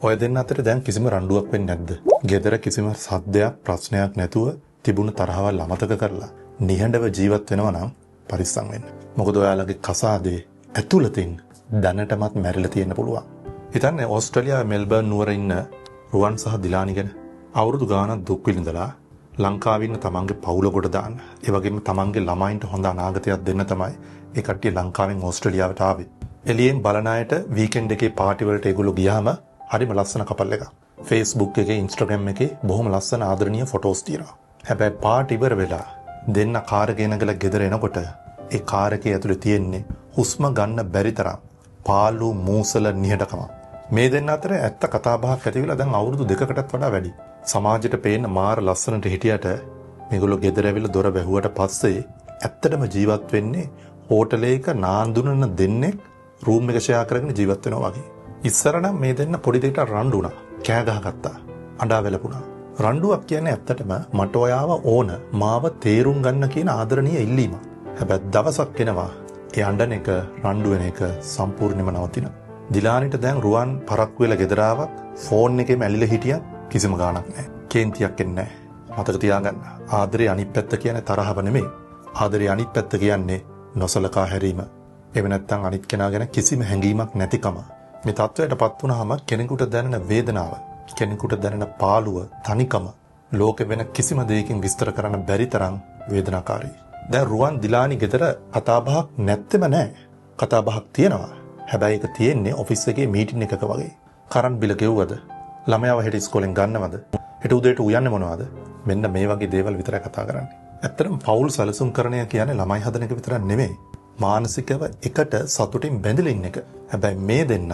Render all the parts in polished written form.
ඔය දෙන්න අතර දැන් කිසිම රණ්ඩුවක් වෙන්නේ නැද්ද? ගෙදර කිසිම සද්දයක් ප්‍රශ්නයක් නැතුව තිබුණු තරහවල් අමතක කරලා නිහඬව ජීවත් වෙනවා නම් පරිස්සම් වෙන්න. මොකද ඔයාලගේ කසාදේ ඇතුළතින් දැනටමත් මැරිලා තියෙන්න පුළුවන්. හිතන්න ඕස්ට්‍රේලියාවේ මෙල්බර්න් නුවර ඉන්න රුවන් සහ දිලානි ගැන. අවුරුදු ගාණක් දුක් විඳලා ලංකාවේ ඉන්න තමන්ගේ පවුල කොට දාන්න. ඒ වගේම තමන්ගේ ළමයින්ට හොඳ අනාගතයක් දෙන්න තමයි ඒ කට්ටිය ලංකාවෙන් ඕස්ට්‍රේලියාවට ආවේ. එළියෙන් බලන අයට වීකෙන්ඩ් එකේ පාටි වලට ඒගොල්ලෝ ගියාම හරිම ලස්සන කපල් එකක්. Facebook එකේ Instagram එකේ බොහොම ලස්සන ආදරණීය ෆොටෝස් තියෙනවා. හැබැයි පාටි ඉවර වෙලා දෙන්න කාර් එක ගෙනගලා ගෙදර එනකොට ඒ කාර් එකේ ඇතුලේ තියෙන්නේ හුස්ම ගන්න බැරි තරම් පාළු මූසල නිහඬකම. මේ දෙන්න අතර ඇත්ත කතා බහක් ඇති වෙලා දැන් අවුරුදු 2කටත් වඩා වැඩි. සමාජයට පේන මාර ලස්සනට හිටියට මේගොල්ලෝ ගෙදර ඇවිල්ලා දොර වැහුවට පස්සේ ඇත්තටම ජීවත් වෙන්නේ හෝටලයක නාන්දුනන දෙන්නෙක් රූම් එක ෂෙයා කරගෙන ජීවත් වෙනවා වගේ. ඉස්සර නම් මේ දෙන්න පොඩි දෙයකට රණ්ඩු වුණා. කෑ ගහගත්තා. අඬා වැළපුණා. රණ්ඩුවක් කියන්නේ ඇත්තටම මට ඔයාව ඕන මාව තේරුම් ගන්න කියන ආදරණීය ඉල්ලීම. හැබැයි දවසක් එනවා ඒ අඬන එක රණ්ඩු වෙන එක සම්පූර්ණයෙන්ම නවතිනවා. දිලානිට දැන් රුවන් පරක්කු වෙලා ගෙදර ආවත් ෆෝන් එකේම ඇලිලා හිටියත් කිසිම ගාණක් නැහැ. කේන්තියක් එන්නේ නැහැ. මතක තියාගන්න. ආදරේ අනිත් පැත්ත කියන්නේ තරහව නෙමෙයි. ආදරේ අනිත් පැත්ත කියන්නේ නොසලකා හැරීම. එහෙම නැත්නම් අනිත් කෙනා ගැන කිසිම හැඟීමක් නැතිකම. මේ තත්වයටපත් වුනහම කෙනෙකුට දැනෙන වේදනාව, කෙනෙකුට දැනෙන පාළුව, තනිකම ලෝකෙ වෙන කිසිම දෙයකින් විස්තර කරන්න බැරි තරම් වේදනාකාරී. දැන් රුවන් දිලානි ගෙදර කතාබහක් නැත්තේම නැහැ. කතාබහක් තියෙනවා. හැබැයි ඒක තියෙන්නේ ඔෆිස් එකේ මීටින් එකක වගේ. කරන්ට් බිල ගෙව්වද? ළමයාව හෙට ඉස්කෝලෙන් ගන්නවද? හෙට උදේට උයන්නේ මොනවද? මෙන්න මේ වගේ දේවල් විතරයි කතා කරන්නේ. ඇත්තටම පෞල් සැලසුම් කරණය කියන්නේ ළමයි හදන එක විතරක් නෙමෙයි. මානසිකව එකට සතුටින් බැඳලා ඉන්න එක. හැබැයි මේ දෙන්න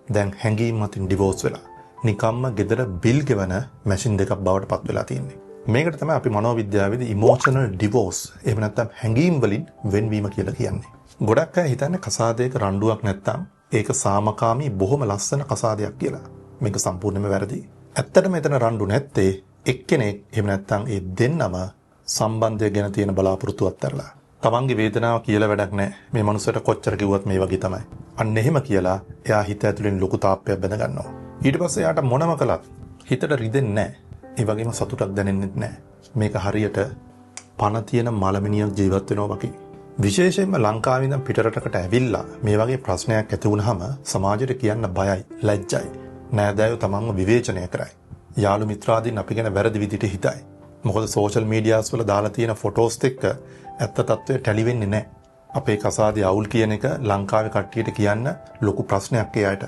දැන් හැංගීම් මතින් ඩිවෝස් වෙලා නිකම්ම ගෙදර බිල් ගෙවන මැෂින් දෙකක් බවට පත් වෙලා තියෙන්නේ. මේකට තමයි අපි මනෝවිද්‍යාවේදී ඉමෝෂනල් ඩිවෝස් එහෙම නැත්නම් හැංගීම් වලින් වෙන්වීම කියලා කියන්නේ. ගොඩක් අය හිතන්නේ කසාදයක රණ්ඩුවක් නැත්නම් ඒක සාමකාමී බොහොම ලස්සන කසාදයක් කියලා. මේක සම්පූර්ණයෙන්ම වැරදි. ඇත්තටම මෙතන රණ්ඩු නැත්තේ එක්කෙනෙක් එහෙම නැත්නම් ඒ දෙන්නම සම්බන්ධය ගැන තියෙන බලාපොරොත්තුවත් ඇරලා. තමන්ගේ වේදනාව කියලා වැඩක් නැහැ. මේ මනුස්සයට කොච්චර කිව්වත් මේ වගේ තමයි. අන්න එහෙම කියලා එයා හිත ඇතුලෙන් ලොකු තාප්පයක් බැඳ ගන්නවා. ඊට පස්සේ එයාට මොනම කළත් හිතට රිදෙන්නේ නැහැ. ඒ වගේම සතුටක් දැනෙන්නේ නැහැ. මේක හරියට පණ තියෙන මලමිනියක් ජීවත් වෙනවා වගේ. විශේෂයෙන්ම ලංකාවේ ඉඳන් පිටරටකට ඇවිල්ලා මේ වගේ ප්‍රශ්නයක් ඇති වුනහම සමාජයට කියන්න බයයි, ලැජ්ජයි. නෑදෑයෝ තමන්ව විවේචනය කරයි. යාළු මිත්‍රාදීන් අපි ගැන වැරදි විදිහට හිතයි. මොකද සෝෂල් මීඩියාස් වල දාලා තියෙන ෆොටෝස් එක්ක ඇත්ත తත්වය ටැලි වෙන්නේ නැහැ. අපේ කසාදේ අවුල් කියන එක ලංකාවේ කට්ටියට කියන්න ලොකු ප්‍රශ්නයක් එයාට.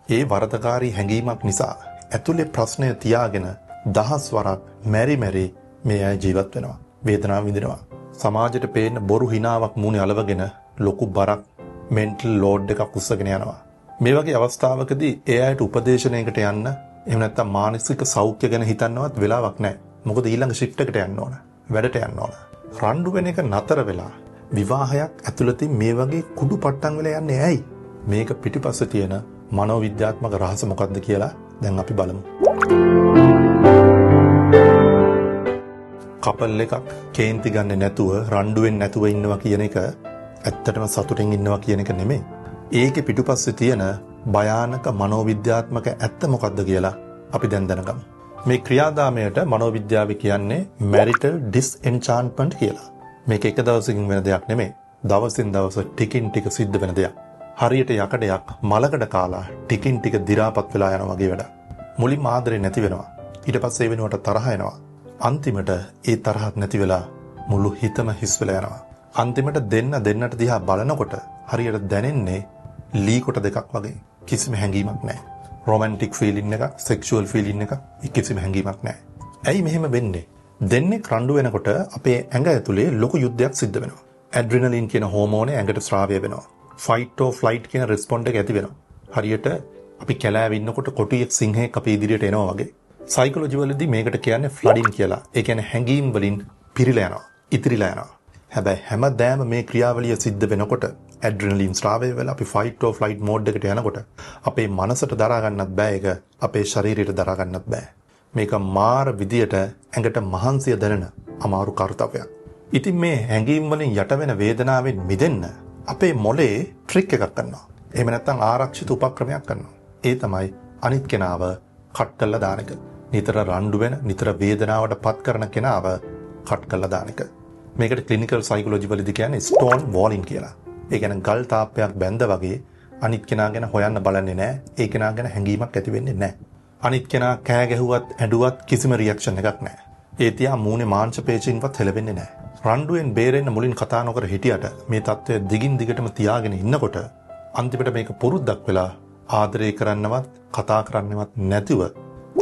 ඒ වරදකාරී හැඟීමක් නිසා ඇතුලේ ප්‍රශ්නය තියාගෙන දහස් වරක් මෙරි මේ අය ජීවත් වෙනවා. වේදනාව විඳිනවා. සමාජයට පේන බොරු හිනාවක් මූණේ අලවගෙන ලොකු බරක් මෙන්ටල් ලෝඩ් එකක් උස්සගෙන යනවා. මේ වගේ අවස්ථාවකදී ඒ අයට උපදේශනයකට යන්න එහෙම නැත්නම් මානසික සෞඛ්‍ය ගැන හිතන්නවත් වෙලාවක් නැහැ. මොකද ඊළඟ ෂිෆ්ට් එකට යන්න ඕන. වැඩට යන්න ඕන. රණ්ඩු වෙන එක නතර වෙලා විවාහයක් ඇතුළතින් මේ වගේ කුඩු පට්ටම් වෙලා යන්නේ ඇයි? මේක පිටිපස්සේ තියෙන මනෝවිද්‍යාත්මක රහස මොකක්ද කියලා දැන් අපි බලමු. කපල් එකක් කේන්ති ගන්න නැතුව රණ්ඩු වෙන්නේ නැතුව ඉන්නවා කියන එක ඇත්තටම සතුටින් ඉන්නවා කියන එක නෙමෙයි. ඒකේ පිටුපස්සේ තියෙන භයානක මනෝවිද්‍යාත්මක ඇත්ත මොකක්ද කියලා අපි දැන් දැනගමු. මේ ක්‍රියාදාමයට මනෝවිද්‍යාවේ කියන්නේ marital disenchantment කියලා. මේක එක දවසකින් වෙන දෙයක් නෙමෙයි. දවසින් දවස ටිකින් ටික සිද්ධ වෙන දෙයක්. හරියට යකඩයක් මලකඩ කාලා ටිකින් ටික දි รา පත් වෙලා යනවා වගේ වැඩක්. මුලින්ම ආදරේ නැති වෙනවා. ඊට පස්සේ ඒ වෙනුවට තරහ එනවා. අන්තිමට ඒ තරහත් නැති වෙලා මුළු හිතම හිස් වෙලා යනවා. අන්තිමට දෙන්නට දිහා බලනකොට හරියට දැනෙන්නේ ලී කොට දෙකක් වගේ. කිසිම හැඟීමක් නැහැ. රොමැන්ටික් ෆීලින් එකක්, සෙක්ෂුවල් ෆීලින් එකක්, කිසිම හැඟීමක් නැහැ. ඇයි මෙහෙම වෙන්නේ? දෙන්නේ රණ්ඩු වෙනකොට අපේ ඇඟ ඇතුලේ ලොකු යුද්ධයක් සිද්ධ වෙනවා. ඇඩ්‍රිනලින් කියන හෝමෝනේ ඇඟට ස්‍රාවය වෙනවා. ෆයිට් ඔර් ෆ්ලයිට් කියන රෙස්පොන්ඩ් එක ඇති වෙනවා. හරියට අපි කැලෑවේ ඉන්නකොට කොටියෙක් සිංහෙක් අපේ ඉදිරියට එනවා වගේ. සයිකොලොජි වලදී මේකට කියන්නේ ෆ්ලඩින් කියලා. ඒ කියන්නේ හැඟීම් වලින් පිරීලා යනවා, ඉතිරිලා යනවා. හැබැයි හැමදාම මේ ක්‍රියාවලිය සිද්ධ වෙනකොට ඇඩ්‍රිනලින් ස්‍රාවය වෙලා අපි ෆයිට් ඔර් ෆ්ලයිට් මෝඩ් එකට යනකොට අපේ මනසට දරා ගන්නත් බෑ ඒක, අපේ ශරීරයට දරා ගන්නත් බෑ. මේක මාර විදියට ඇඟට මහන්සිය දැනෙන අමාරු කාර්යයක්. ඉතින් මේ හැඟීම් වලින් යට වෙන වේදනාවෙන් මිදෙන්න අපේ මොලේ ට්‍රික් එකක් කරනවා. එහෙම නැත්නම් ආරක්ෂිත උපක්‍රමයක් කරනවා. ඒ තමයි අනිත් කෙනාව කට් කරලා දාන එක. නිතර රණ්ඩු වෙන, නිතර වේදනාවට පත් කරන කෙනාව කට් කරලා දාන එක. මේකට ක්ලිනිකල් සයිකොලොජි වලදී කියන්නේ ස්ටෝන් වෝලින් කියලා. ඒ කියන්නේ ගල් තාප්පයක් බැඳ වගේ අනිත් කෙනා ගැන හොයන්න බලන්නේ නැහැ. ඒ කෙනා ගැන හැඟීමක් ඇති වෙන්නේ නැහැ. අනිත් කෙනා කෑ ගැහුවත් ඇඬුවත් කිසිම රියැක්ෂන් එකක් නැහැ. ඒ තියා මූණේ මාංශ පේශීන්වත් හෙලවෙන්නේ නැහැ. රණ්ඩුවෙන් බේරෙන්න මුලින් කතා නොකර හිටියට මේ தත්ත්වය දිගින් දිගටම තියාගෙන ඉන්නකොට අන්තිමට මේක පුරුද්දක් වෙලා ආදරය කරන්නවත් කතා කරන්නවත් නැතිව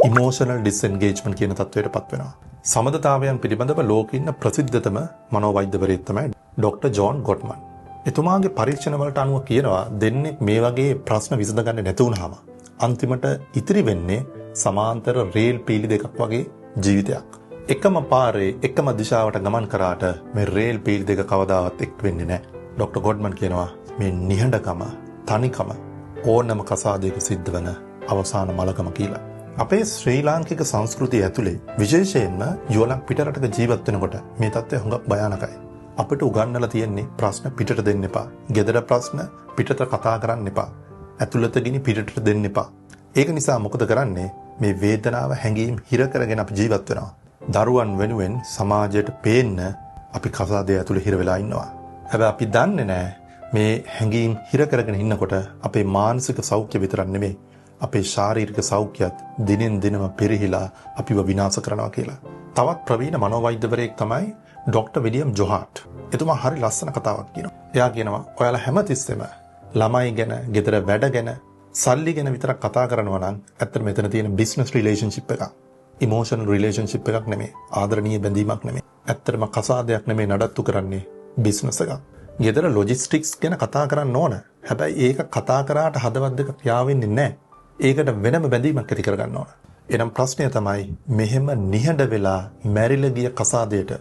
ඉමෝෂනල් ඩිස්එන්ගේජ්මන්ට් කියන තත්ත්වයටපත් වෙනවා. සමදතාවයන් පිළිබඳව ලෝකෙ ඉන්න ප්‍රසිද්ධතම මනෝවෛද්‍යවරයෙක් තමයි ඩොක්ටර් ජෝන් ගොට්මන්. එතුමාගේ පරීක්ෂණ වලට අනුව කියනවා දෙන්නේ මේ වගේ ප්‍රශ්න විසඳගන්න නැති වුනහම අන්තිමට ඉතිරි වෙන්නේ සමාන්තර රේල් පීලි දෙකක් වගේ ජීවිතයක්. එකම පාරේ එකම දිශාවට ගමන් කරාට මේ රේල් පීලි දෙක කවදාවත් එක් වෙන්නේ නැහැ. ඩොක්ටර් ගොඩ්මන් කියනවා මේ නිහඬකම, තනිකම ඕනම කසාදයක සිද්ධ වෙන අවසාන මලකම කියලා. අපේ ශ්‍රී ලාංකික සංස්කෘතිය ඇතුලේ විශේෂයෙන්ම යුවලක් පිටරටක ජීවත් වෙනකොට මේ තත්ත්වය හුඟක් භයානකයි. අපිට උගන්වලා තියෙන්නේ ප්‍රශ්න පිටට දෙන්න එපා. ගෙදර ප්‍රශ්න පිටට කතා කරන්න එපා. ඇතුළත ගිනි පිටට දෙන්න එපා. ඒක නිසා මොකද කරන්නේ? මේ වේදනාව හැංගීම් හිර කරගෙන අපි ජීවත් වෙනවා. දරුවන් වෙනුවෙන් සමාජයට පේන්න අපි කසාදය ඇතුලේ හිර වෙලා ඉන්නවා. හැබැයි අපි දන්නේ නැහැ මේ හැංගීම් හිර කරගෙන ඉන්නකොට අපේ මානසික සෞඛ්‍ය විතරක් නෙමෙයි අපේ ශාරීරික සෞඛ්‍යයත් දිනෙන් දිනම පිරිහිලා අපිව විනාශ කරනවා කියලා. තවත් ප්‍රවීණ මනෝවෛද්‍යවරයෙක් තමයි ඩොක්ටර් විලියම් ජොහාට්. එතුමා හරි ලස්සන කතාවක් කියනවා. එයා කියනවා ඔයාලා හැමතිස්සෙම ළමයි ගැන, ගෙදර වැඩ ගැන, සල්ලි ගැන විතරක් කතා කරනවා නම් ඇත්තට මෙතන තියෙන බිස්නස් රිලේෂන්ෂිප් එකක්. ඉමෝෂනල් රිලේෂන්ෂිප් එකක් නෙමෙයි. ආදරණීය බැඳීමක් නෙමෙයි. ඇත්තටම කසාදයක් නෙමෙයි නඩත්තු කරන්නේ බිස්නස් එකක්. ගෙදර ලොජිස්ටික්ස් ගැන කතා කරන්න ඕන. හැබැයි ඒක කතා කරාට හදවත් දෙක ක්‍රියා වෙන්නේ නැහැ. ඒකට වෙනම බැඳීමක් ඇති කරගන්න ඕන. එනම් ප්‍රශ්නය තමයි මෙහෙම නිහඬ වෙලා මැරිලා ගිය කසාදයට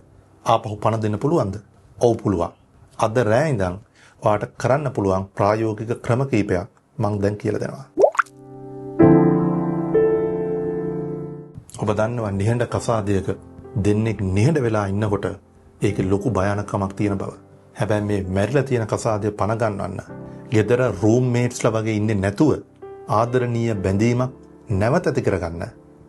ආපහු පණ දෙන්න පුළුවන්ද? ඔව් පුළුවන්. අද රෑ ඉඳන් ඔයාට කරන්න පුළුවන් ප්‍රායෝගික ක්‍රම කීපයක් මම දැන් කියලා දෙනවා. ඔබ දන්නවා නිහඬ කසාදයක දෙන්නෙක් නිහඬ වෙලා ඉන්නකොට ඒකේ ලොකු භයානකමක් තියෙන බව. හැබැයි මේ මැරිලා තියෙන කසාදය පණ ගන්නවන්න ගෙදර රූම්මේට්ස්ලා වගේ ඉන්නේ නැතුව ආදරණීය බැඳීමක් නැවත ඇති කරගන්න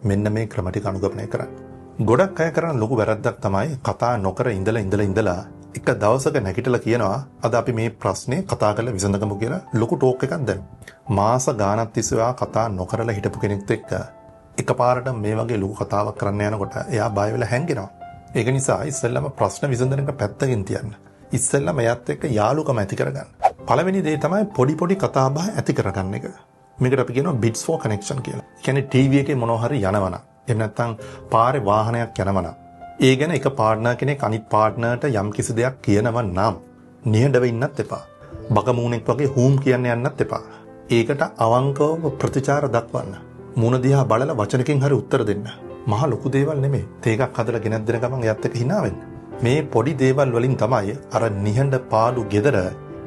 මෙන්න මේ ක්‍රම ටික අනුගමනය කරන්න. ගොඩක් අය කරන ලොකු වැරද්දක් තමයි කතා නොකර ඉඳලා එක දවසක නැගිටලා කියනවා අද අපි මේ ප්‍රශ්නේ කතා කරලා විසඳගමු කියලා ලොකු ටෝක් එකක් දැම්මා. මාස ගාණක් තිස්සේ කතා නොකරලා හිටපු කෙනෙක්ට එක්ක එකපාරට මේ වගේ ලොකු කතාවක් කරන්න යනකොට එයා බය වෙලා හැංගෙනවා. ඒක නිසා ඉස්සෙල්ලාම ප්‍රශ්න විසඳන එක පැත්තකින් තියන්න. ඉස්සෙල්ලාම එයාත් එක්ක යාළුකම ඇති කරගන්න. පළවෙනි දේ තමයි පොඩි කතා බහ ඇති කරගන්න එක. මේකට අපි කියනවා bits for connection කියලා. ඒ කියන්නේ ටීවී එකේ මොනවා හරි යනවනම් එහෙම නැත්නම් පාරේ වාහනයක් යනවනම් ඒ ගැන එක පාර්ට්නර් කෙනෙක් අනිත් පාර්ට්නර්ට යම් කිසි දෙයක් කියනවා නම් නිහඬව ඉන්නත් එපා. බකමූණෙක් වගේ හූම් කියන්න යන්නත් එපා. ඒකට අවංකව ප්‍රතිචාර දක්වන්න. මුණ දිහා බලලා වචනකින් හරි උත්තර දෙන්න. මහා ලොකු දේවල් නෙමෙයි. තේකක් හදලා ගෙනත් දෙන ගමන් එයත් එක්ක hina වෙන්න. මේ පොඩි දේවල් වලින් තමයි අර නිහඬ පාළු ගෙදර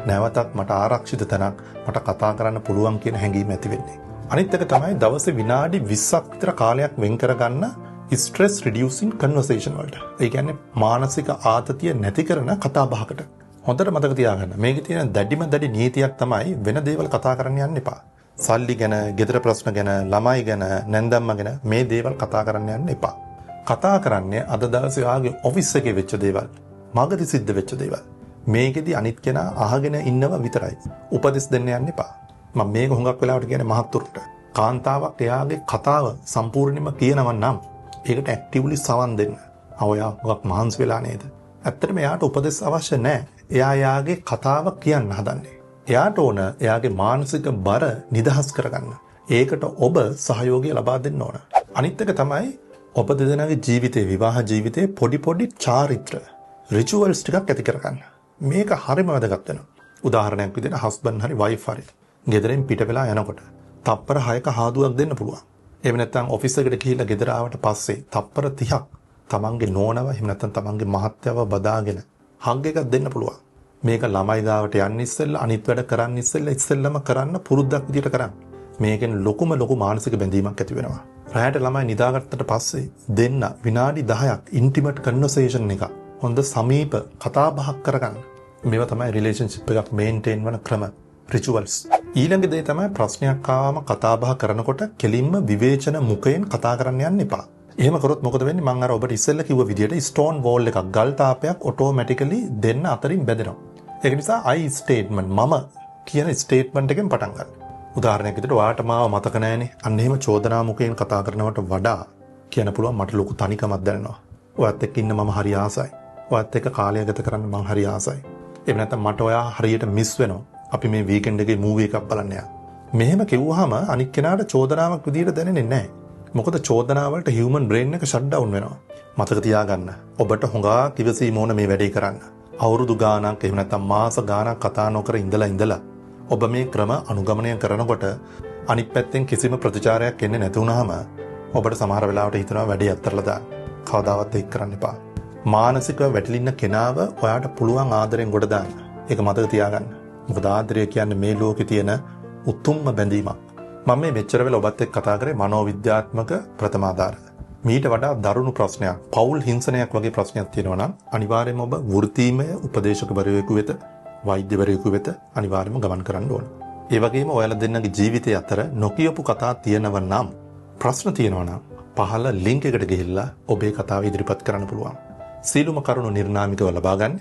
නැවතත් මට ආරක්ෂිත තැනක් මට කතා කරන්න පුළුවන් කියන හැඟීම ඇති වෙන්නේ. අනිත් එක තමයි දවසේ විනාඩි 20ක් විතර කාලයක් වෙන් කරගන්න stress reducing conversation වලට. ඒ කියන්නේ මානසික ආතතිය නැති කරන කතා බහකට. හොඳට මතක තියාගන්න. මේකේ තියෙන දැඩි නීතියක් තමයි වෙන දේවල් කතා කරන්න යන්න එපා. සල්ලි ගැන, ගෙදර ප්‍රශ්න ගැන, ළමයි ගැන, නැන්දම්ම ගැන මේ දේවල් කතා කරන්න යන්න එපා. කතා කරන්නේ අද දවසේ ආගේ ඔෆිස් එකේ වෙච්ච දේවල්, මගදී සිද්ධ වෙච්ච දේවල්. මේකෙදි අනිත් කෙනා අහගෙන ඉන්නව විතරයි. උපදෙස් දෙන්න යන්න එපා. මම මේක හුඟක් වෙලාවට කියන්නේ මහත්තුරුට. කාන්තාවක් එයාගේ කතාව සම්පූර්ණයෙන්ම කියනව නම් ඒකට ඇක්ටිව්ලි සවන් දෙන්න. ඔයා හුඟක් මහන්සි වෙලා නේද? ඇත්තටම එයාට උපදෙස් අවශ්‍ය නැහැ. එයා එයාගේ කතාව කියන්න හදන්නේ. එයාට ඕන එයාගේ මානසික බර නිදහස් කරගන්න. ඒකට ඔබ සහයෝගය ලබා දෙන්න ඕන. අනිත් එක තමයි ඔබ දෙදෙනාගේ ජීවිතේ, විවාහ ජීවිතේ පොඩි චාරිත්‍ර රිචුවල්ස් ටිකක් ඇති කරගන්න. මේක හරිම වැදගත් වෙනවා. උදාහරණයක් විදිහට හස්බන්ඩ් හරි වයිෆ් හරි ගෙදරින් පිට වෙලා යනකොට තප්පර 6ක හාදුවක් දෙන්න පුළුවන්. එහෙම නැත්නම් ඔෆිස් එකට ගිහිල්ලා ගෙදර ආවට පස්සේ තප්පර 30ක් තමන්ගේ නෝනව එහෙම නැත්නම් තමන්ගේ මහත්තයව බදාගෙන හග් එකක් දෙන්න පුළුවන්. මේක ළමයි ගාවට යන්න ඉස්සෙල්ලා අනිත් වැඩ කරන්න ඉස්සෙල්ලාම කරන්න පුරුද්දක් විදිහට කරන්න. මේකෙන් ලොකු මානසික බැඳීමක් ඇති වෙනවා. රැයට ළමයි නිදාගත්තට පස්සේ දෙන්න විනාඩි 10ක් ඉන්ටිමේට් කන්වර්සේෂන් එකක් හොඳ සමීප කතා බහක් කරගන්න. මේවා තමයි රිලේෂන්ෂිප් එකක් මේන්ටේන් වන ක්‍රම. රිචුවල්ස්. ඊළඟ දේ තමයි ප්‍රශ්නයක් ආවම කතා බහ කරනකොට කෙලින්ම විවේචන මුඛයෙන් කතා කරන්න යන්න එපා. එහෙම කරොත් මොකද වෙන්නේ? මම අර ඔබට ඉස්සෙල්ලා කිව්ව විදිහට ස්ටෝන් වෝල් එකක් ගල් තාපයක් ඔටෝමැටිකලි දෙන්න අතරින් බැඳෙනවා. ඒක නිසා I ස්ටේට්මන්ට් මම කියන ස්ටේට්මන්ට් එකෙන් පටන් ගන්න. උදාහරණයක් විදිහට ඔයාට මාව මතක නැහැනේ. අන්න එහෙම චෝදනා මුඛයෙන් කතා කරනවට වඩා කියන්න පුළුවන් මට ලොකු තනිකමක් දැනෙනවා. ඔයත් එක්ක ඉන්න මම හරි ආසයි. ඔයත් එක්ක කාලය ගත කරන්න මම හරි ආසයි. එහෙම නැත්නම් මට ඔයා හරියට මිස් වෙනවා. අපි මේ වීකෙන්ඩ් එකේ මූවි එකක් බලන්න යනවා. මෙහෙම කිව්වහම අනික් කෙනාට චෝදනාවක් විදිහට දැනෙන්නේ නැහැ. මොකද චෝදනාව වලට හියුමන් බ්‍රේන් එක ෂට් ඩවුන් වෙනවා. මතක තියාගන්න. ඔබට හොඟා කිවසීම ඕන මේ වැඩේ කරන්න. අවුරුදු ගාණක් එහෙම නැත්නම් මාස ගාණක් කතා නොකර ඉඳලා ඔබ මේ ක්‍රම අනුගමනය කරනකොට අනිත් පැත්තෙන් කිසිම ප්‍රතිචාරයක් එන්නේ නැති වුනහම ඔබට සමහර වෙලාවට හිතනවා වැඩේ අත්හැරලා දාන්න. කවදාවත් ඒක කරන්න එපා. මානසිකව වැටලින්න කෙනාව ඔයාට පුළුවන් ආදරෙන් ගොඩ දාන්න. ඒක මතක තියාගන්න. මොකද ආදරය කියන්නේ මේ ලෝකේ තියෙන උතුම්ම බැඳීමක්. මම මේ මෙච්චර වෙලා ඔබත් එක්ක කතා කරේ මනෝවිද්‍යාත්මක ප්‍රථම ආධාර. මීට වඩා දරුණු ප්‍රශ්නයක්, පෞල් හිංසනයක් වගේ ප්‍රශ්නයක් තියෙනවා නම් අනිවාර්යයෙන්ම ඔබ වෘත්තීමය උපදේශකවරයෙකු වෙත, වෛද්‍යවරයෙකු වෙත අනිවාර්යයෙන්ම ගමන් කරන්න ඕන. ඒ වගේම ඔයාලා දෙන්නගේ ජීවිතය අතර නොකියපු කතා තියෙනව නම්, ප්‍රශ්න තියෙනවා නම් පහළ ලින්ක් එකට ගිහිල්ලා ඔබේ කතාව ඉදිරිපත් කරන්න පුළුවන්. සීලුම කරුණු නිර්නාමිකව ලබා ගන්න.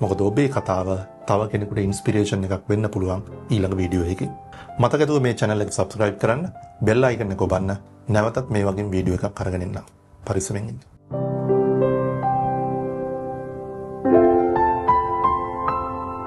මොකද ඔබේ කතාව තව කෙනෙකුට ඉන්ස්පිරේෂන් එකක් වෙන්න පුළුවන් ඊළඟ වීඩියෝ එකකින්. මතකද මේ channel එක subscribe කරන්න, bell icon එක ඔබන්න. නැවතත් මේ වගේ වීඩියෝ එකක් අරගෙන එන්න. පරිස්සමෙන් ඉන්න.